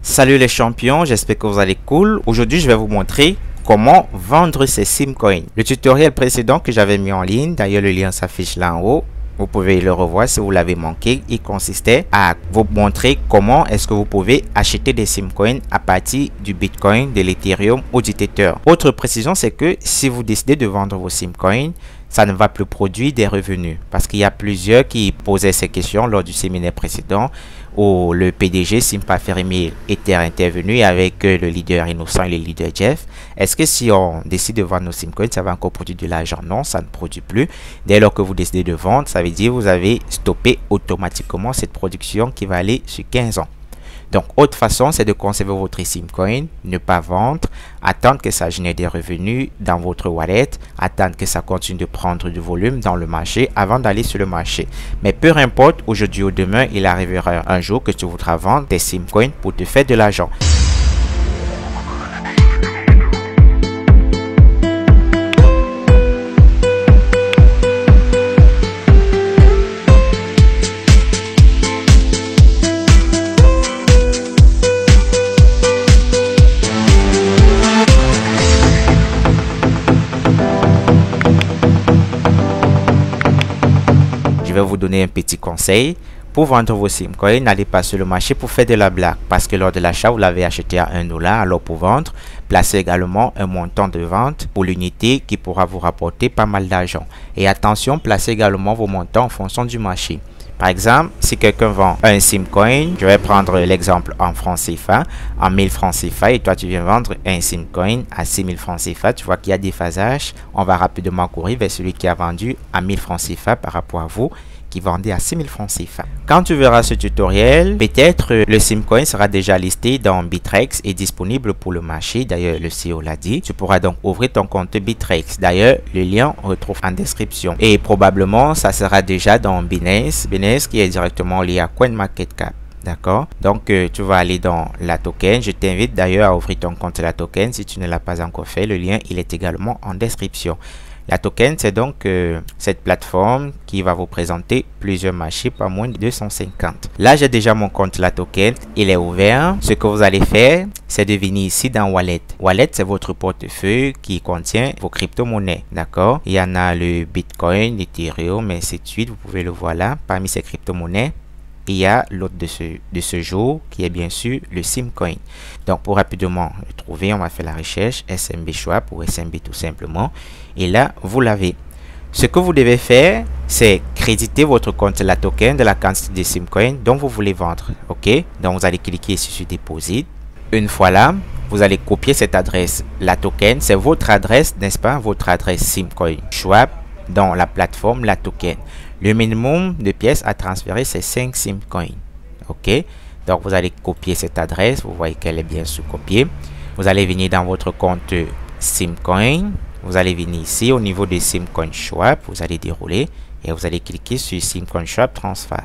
Salut les champions, j'espère que vous allez cool. Aujourd'hui, je vais vous montrer comment vendre ces Simcoins. Le tutoriel précédent que j'avais mis en ligne, d'ailleurs le lien s'affiche là en haut. Vous pouvez le revoir si vous l'avez manqué. Il consistait à vous montrer comment est-ce que vous pouvez acheter des Simcoins à partir du Bitcoin, de l'Ethereum ou du Tether. Autre précision, c'est que si vous décidez de vendre vos Simcoins, ça ne va plus produire des revenus. Parce qu'il y a plusieurs qui posaient ces questions lors du séminaire précédent où le PDG Simpa Fermi était intervenu avec le leader Innocent et le leader Jeff. Est-ce que si on décide de vendre nos Simcoins, ça va encore produire de l'argent? Non, ça ne produit plus. Dès lors que vous décidez de vendre, ça veut dire que vous avez stoppé automatiquement cette production qui va aller sur 15 ans. Donc, autre façon, c'est de conserver votre Simcoin, ne pas vendre, attendre que ça génère des revenus dans votre wallet, attendre que ça continue de prendre du volume dans le marché avant d'aller sur le marché. Mais peu importe, aujourd'hui ou demain, il arrivera un jour que tu voudras vendre tes Simcoins pour te faire de l'argent. Je vais vous donner un petit conseil. Pour vendre vos Simcoins, n'allez pas sur le marché pour faire de la blague. Parce que lors de l'achat, vous l'avez acheté à 1 $. Alors pour vendre, placez également un montant de vente pour l'unité qui pourra vous rapporter pas mal d'argent. Et attention, placez également vos montants en fonction du marché. Par exemple, si quelqu'un vend un Simcoin, je vais prendre l'exemple en francs CFA, en 1000 francs CFA, et toi tu viens vendre un Simcoin à 6000 francs CFA, tu vois qu'il y a des phasages, on va rapidement courir vers celui qui a vendu à 1000 francs CFA par rapport à vous qui vendez à 6000 francs CFA. Quand tu verras ce tutoriel, peut-être le Simcoin sera déjà listé dans Bittrex et disponible pour le marché. D'ailleurs, le CEO l'a dit. Tu pourras donc ouvrir ton compte Bittrex. D'ailleurs, le lien on retrouve en description. Et probablement, ça sera déjà dans Binance. Binance qui est directement lié à CoinMarketCap. D'accord? Donc, tu vas aller dans la token. Je t'invite d'ailleurs à ouvrir ton compte la token si tu ne l'as pas encore fait. Le lien, il est également en description. La token, c'est donc cette plateforme qui va vous présenter plusieurs marchés par moins de 250. Là, j'ai déjà mon compte la token. Il est ouvert. Ce que vous allez faire, c'est de venir ici dans Wallet. Wallet, c'est votre portefeuille qui contient vos crypto-monnaies. D'accord? Il y en a le Bitcoin, l'Ethereum, et ainsi de suite. Vous pouvez le voir là. Parmi ces crypto-monnaies, il y a l'autre de ce jour qui est bien sûr le Simcoin. Donc pour rapidement le trouver, on va faire la recherche SMB Schwab ou SMB tout simplement. Et là, vous l'avez. Ce que vous devez faire, c'est créditer votre compte la token de la quantité de Simcoin dont vous voulez vendre. Ok? Donc vous allez cliquer ici sur Deposit. Une fois là, vous allez copier cette adresse. La token, c'est votre adresse, n'est-ce pas? Votre adresse Simcoin Schwab dans la plateforme la token. Le minimum de pièces à transférer, c'est 5 Simcoins. OK? Donc, vous allez copier cette adresse. Vous voyez qu'elle est bien sous-copiée. Vous allez venir dans votre compte Simcoin. Vous allez venir ici au niveau de Simcoin Schwab. Vous allez dérouler et vous allez cliquer sur Simcoin Schwab Transfer.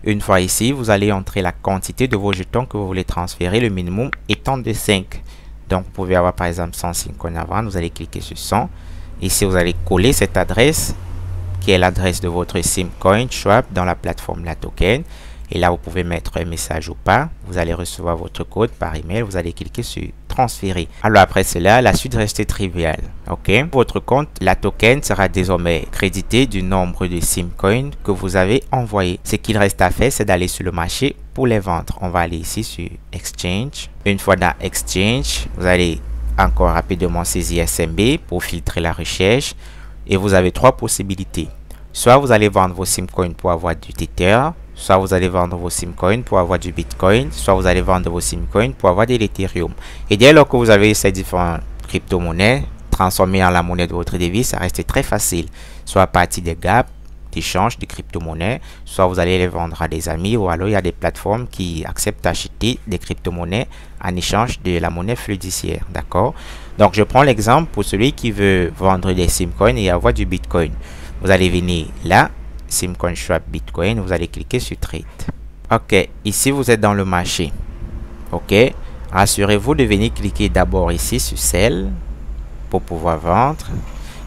Une fois ici, vous allez entrer la quantité de vos jetons que vous voulez transférer. Le minimum étant de 5. Donc, vous pouvez avoir par exemple 100 Simcoins à vendre. Vous allez cliquer sur 100. Ici, vous allez coller cette adresse qui est l'adresse de votre Simcoin Schwab dans la plateforme la token. Et là, vous pouvez mettre un message ou pas. Vous allez recevoir votre code par email. Vous allez cliquer sur transférer. Alors après cela, la suite reste triviale. OK? Votre compte la token sera désormais crédité du nombre de Simcoins que vous avez envoyé. Ce qu'il reste à faire, c'est d'aller sur le marché pour les vendre. On va aller ici sur Exchange. Une fois dans Exchange, vous allez encore rapidement saisir SMB pour filtrer la recherche. Et vous avez trois possibilités. Soit vous allez vendre vos Simcoins pour avoir du Tether, soit vous allez vendre vos Simcoins pour avoir du Bitcoin, soit vous allez vendre vos Simcoins pour avoir de l'Ethereum. Et dès lors que vous avez ces différentes crypto-monnaies transformées en la monnaie de votre devise, ça reste très facile. Soit à partir des gaps d'échange de crypto-monnaies, soit vous allez les vendre à des amis, ou alors il y a des plateformes qui acceptent d'acheter des crypto-monnaies en échange de la monnaie fiduciaire. D'accord? Donc je prends l'exemple pour celui qui veut vendre des Simcoins et avoir du Bitcoin. Vous allez venir là, Simcoin Schwab Bitcoin, vous allez cliquer sur Trade. Ok, ici vous êtes dans le marché. Ok, rassurez-vous de venir cliquer d'abord ici sur Sell pour pouvoir vendre.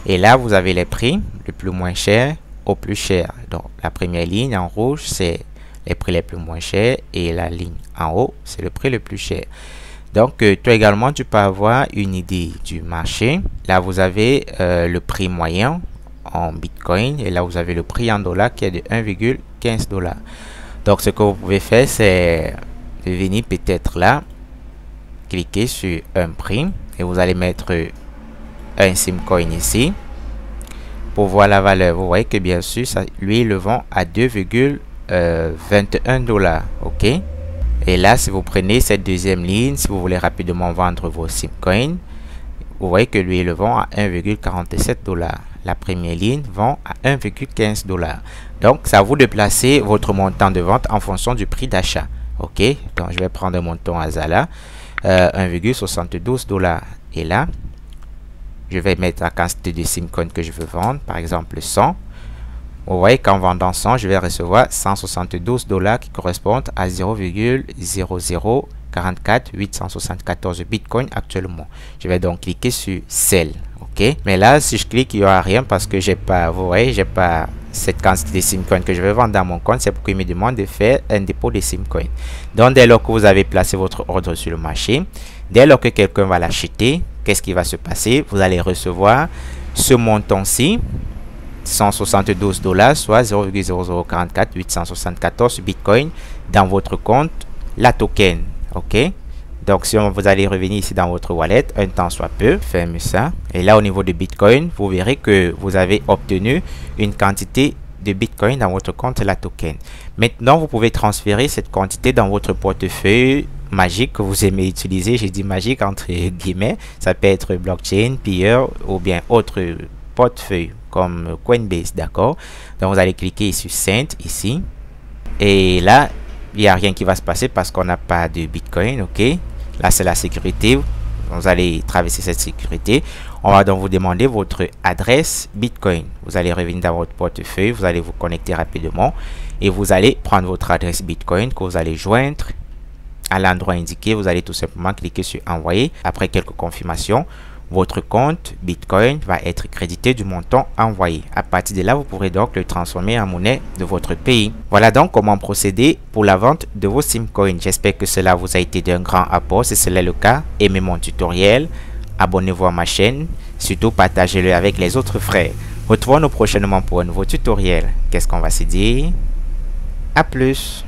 Et là vous avez les prix, le plus moins cher au plus cher. Donc la première ligne en rouge, c'est les prix les plus moins chers et la ligne en haut, c'est le prix le plus cher. Donc, toi également, tu peux avoir une idée du marché. Là, vous avez le prix moyen en Bitcoin et là, vous avez le prix en dollars qui est de 1,15 $. Donc, ce que vous pouvez faire, c'est de venir peut-être là, cliquer sur un prix et vous allez mettre un Simcoin ici pour voir la valeur. Vous voyez que bien sûr, ça, lui, il le vend à 2,21 $. OK? Et là, si vous prenez cette deuxième ligne, si vous voulez rapidement vendre vos Simcoins, vous voyez que lui, il le vend à 1,47 $. La première ligne vend à 1,15 $. Donc, c'est à vous de placer votre montant de vente en fonction du prix d'achat. OK? Donc, je vais prendre un montant à Zala, 1,72 $. Et là, je vais mettre la quantité de Simcoin que je veux vendre, par exemple 100. Vous voyez qu'en vendant 100, je vais recevoir 172 $ qui correspondent à 0,0044874 Bitcoin actuellement. Je vais donc cliquer sur Sell. OK? Mais là, si je clique, il n'y aura rien parce que j'ai pas, vous voyez, j'ai pas cette quantité de Simcoin que je vais vendre dans mon compte. C'est pourquoi il me demande de faire un dépôt de Simcoin. Donc, dès lors que vous avez placé votre ordre sur le marché, dès lors que quelqu'un va l'acheter, qu'est-ce qui va se passer? Vous allez recevoir ce montant-ci, 172 $, soit 0,0044874 Bitcoin dans votre compte, la token. OK? Donc, si vous allez revenir ici dans votre wallet, un temps soit peu, fermez ça. Et là, au niveau de Bitcoin, vous verrez que vous avez obtenu une quantité de Bitcoin dans votre compte, la token. Maintenant, vous pouvez transférer cette quantité dans votre portefeuille magique que vous aimez utiliser. J'ai dit magique entre guillemets. Ça peut être blockchain, Peer ou bien autre portefeuille comme Coinbase, d'accord? Donc, vous allez cliquer sur Send ici. Et là, il n'y a rien qui va se passer parce qu'on n'a pas de Bitcoin, OK? Là, c'est la sécurité. Vous allez traverser cette sécurité. On va donc vous demander votre adresse Bitcoin. Vous allez revenir dans votre portefeuille. Vous allez vous connecter rapidement. Et vous allez prendre votre adresse Bitcoin que vous allez joindre à l'endroit indiqué. Vous allez tout simplement cliquer sur Envoyer. Après quelques confirmations, votre compte Bitcoin va être crédité du montant envoyé. À partir de là, vous pourrez donc le transformer en monnaie de votre pays. Voilà donc comment procéder pour la vente de vos Simcoins. J'espère que cela vous a été d'un grand apport. Si c'est le cas, aimez mon tutoriel, abonnez-vous à ma chaîne, surtout partagez-le avec les autres frères. Retrouvons-nous prochainement pour un nouveau tutoriel. Qu'est-ce qu'on va se dire? À plus!